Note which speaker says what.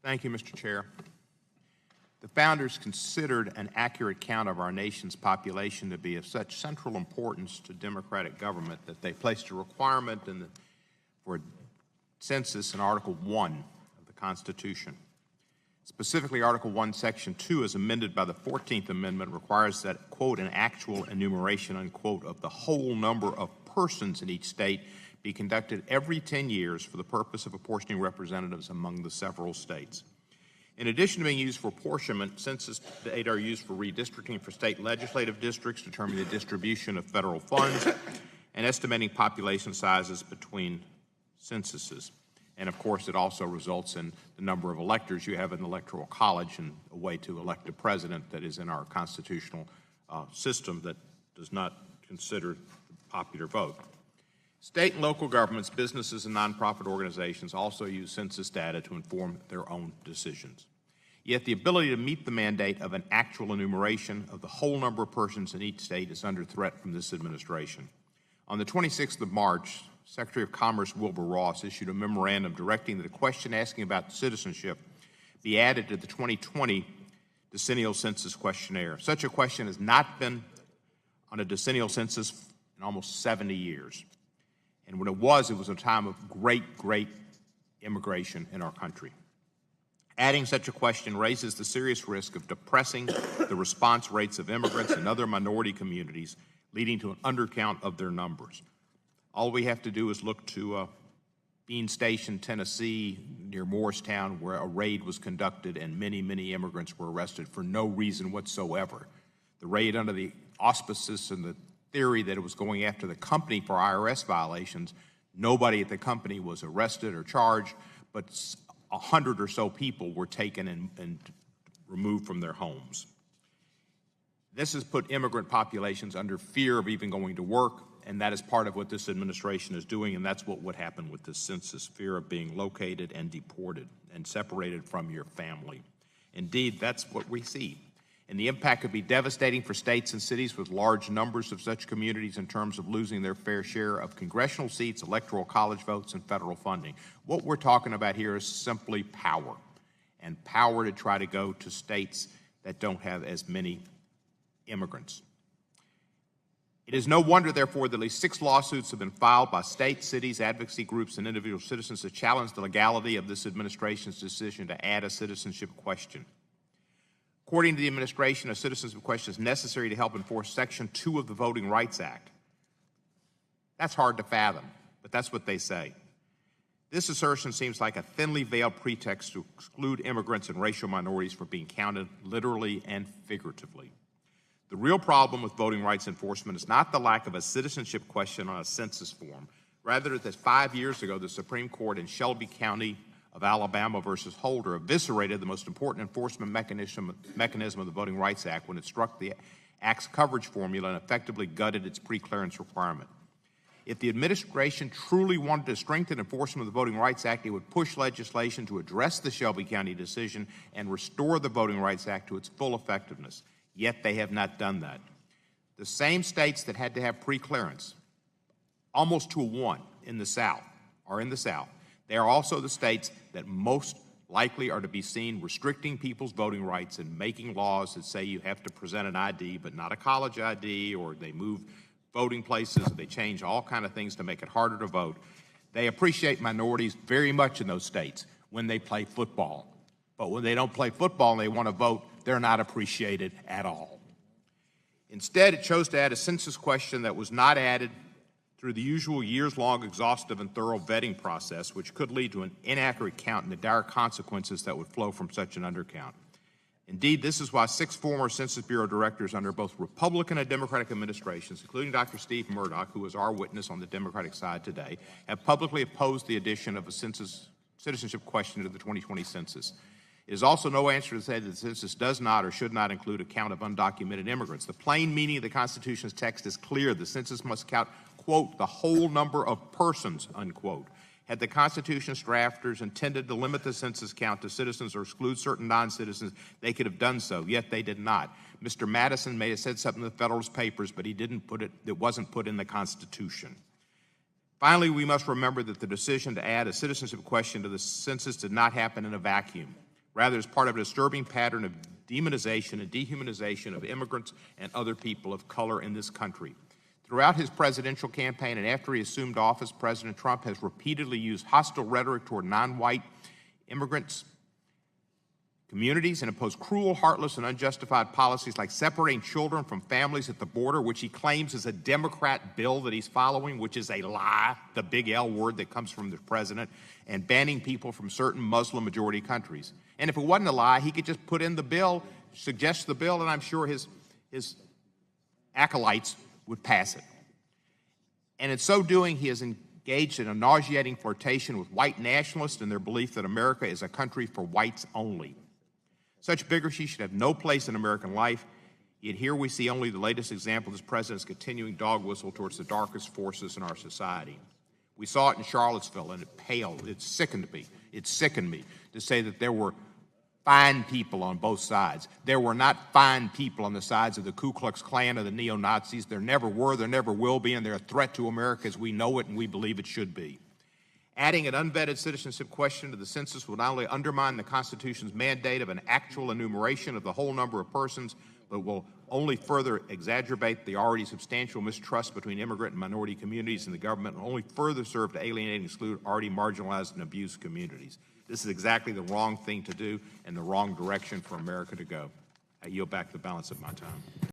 Speaker 1: Thank you, Mr. Chair. The founders considered an accurate count of our nation's population to be of such central importance to democratic government that they placed a requirement for a census in Article 1 of the Constitution. Specifically, Article 1, Section 2, as amended by the 14th Amendment, requires that, quote, an actual enumeration, unquote, of the whole number of persons in each state be conducted every 10 years for the purpose of apportioning representatives among the several states. In addition to being used for apportionment, census data are used for redistricting for state legislative districts, determining the distribution of federal funds, and estimating population sizes between censuses. And of course, it also results in the number of electors you have in the Electoral College and a way to elect a president that is in our constitutional system that does not consider the popular vote. State and local governments, businesses, and nonprofit organizations also use census data to inform their own decisions. Yet the ability to meet the mandate of an actual enumeration of the whole number of persons in each state is under threat from this administration. On the 26th of March, Secretary of Commerce Wilbur Ross issued a memorandum directing that a question asking about citizenship be added to the 2020 decennial census questionnaire. Such a question has not been on a decennial census in almost 70 years. And when it was a time of great immigration in our country. Adding such a question raises the serious risk of depressing the response rates of immigrants and other minority communities, leading to an undercount of their numbers. All we have to do is look to Bean Station, Tennessee, near Morristown, where a raid was conducted and many immigrants were arrested for no reason whatsoever. The raid under the auspices and the theory that it was going after the company for IRS violations. Nobody at the company was arrested or charged, but 100 or so people were taken and removed from their homes. This has put immigrant populations under fear of even going to work, and that is part of what this administration is doing, and that's what would happen with this census, fear of being located and deported and separated from your family. Indeed, that's what we see. And the impact could be devastating for states and cities with large numbers of such communities in terms of losing their fair share of congressional seats, electoral college votes, and federal funding. What we're talking about here is simply power, and power to try to go to states that don't have as many immigrants. It is no wonder, therefore, that at least 6 lawsuits have been filed by states, cities, advocacy groups, and individual citizens to challenge the legality of this administration's decision to add a citizenship question. According to the administration, a citizenship question is necessary to help enforce Section 2 of the Voting Rights Act. That's hard to fathom, but that's what they say. This assertion seems like a thinly veiled pretext to exclude immigrants and racial minorities from being counted literally and figuratively. The real problem with voting rights enforcement is not the lack of a citizenship question on a census form. Rather, that 5 years ago, the Supreme Court in Shelby County of Alabama versus Holder eviscerated the most important enforcement mechanism of the Voting Rights Act when it struck the Act's coverage formula and effectively gutted its preclearance requirement. If the administration truly wanted to strengthen enforcement of the Voting Rights Act, it would push legislation to address the Shelby County decision and restore the Voting Rights Act to its full effectiveness. Yet they have not done that. The same states that had to have preclearance, almost to a 1 in the South, are in the South. They are also the states that most likely are to be seen restricting people's voting rights and making laws that say you have to present an ID but not a college ID, or they move voting places, or they change all kinds of things to make it harder to vote. They appreciate minorities very much in those states when they play football. But when they don't play football and they want to vote, they're not appreciated at all. Instead, it chose to add a census question that was not added through the usual years-long exhaustive and thorough vetting process, which could lead to an inaccurate count and the dire consequences that would flow from such an undercount. Indeed, this is why 6 former Census Bureau directors under both Republican and Democratic administrations, including Dr. Steve Murdoch, who is our witness on the Democratic side today, have publicly opposed the addition of a citizenship question to the 2020 census. It is also no answer to say that the census does not or should not include a count of undocumented immigrants. The plain meaning of the Constitution's text is clear. The census must count, quote, the whole number of persons, unquote. Had the Constitution's drafters intended to limit the census count to citizens or exclude certain non-citizens, they could have done so, yet they did not. Mr. Madison may have said something in the Federalist Papers, but it wasn't put in the Constitution. Finally, we must remember that the decision to add a citizenship question to the census did not happen in a vacuum. Rather, it's part of a disturbing pattern of demonization and dehumanization of immigrants and other people of color in this country. Throughout his presidential campaign and after he assumed office, President Trump has repeatedly used hostile rhetoric toward non-white immigrants, communities, and imposed cruel, heartless, and unjustified policies like separating children from families at the border, which he claims is a Democrat bill that he's following, which is a lie, the big L word that comes from the president, and banning people from certain Muslim-majority countries. And if it wasn't a lie, he could just put in the bill, suggest the bill, and I'm sure his acolytes would pass it. And in so doing, he has engaged in a nauseating flirtation with white nationalists and their belief that America is a country for whites only. Such bigotry should have no place in American life, yet here we see only the latest example of this president's continuing dog whistle towards the darkest forces in our society. We saw it in Charlottesville, and it paled. It sickened me. It sickened me to say that there were fine people on both sides. There were not fine people on the sides of the Ku Klux Klan or the neo-Nazis. There never were, there never will be, and they're a threat to America as we know it and we believe it should be. Adding an unvetted citizenship question to the census will not only undermine the Constitution's mandate of an actual enumeration of the whole number of persons, but will only further exacerbate the already substantial mistrust between immigrant and minority communities and the government, and only further serve to alienate and exclude already marginalized and abused communities. This is exactly the wrong thing to do and the wrong direction for America to go. I yield back the balance of my time.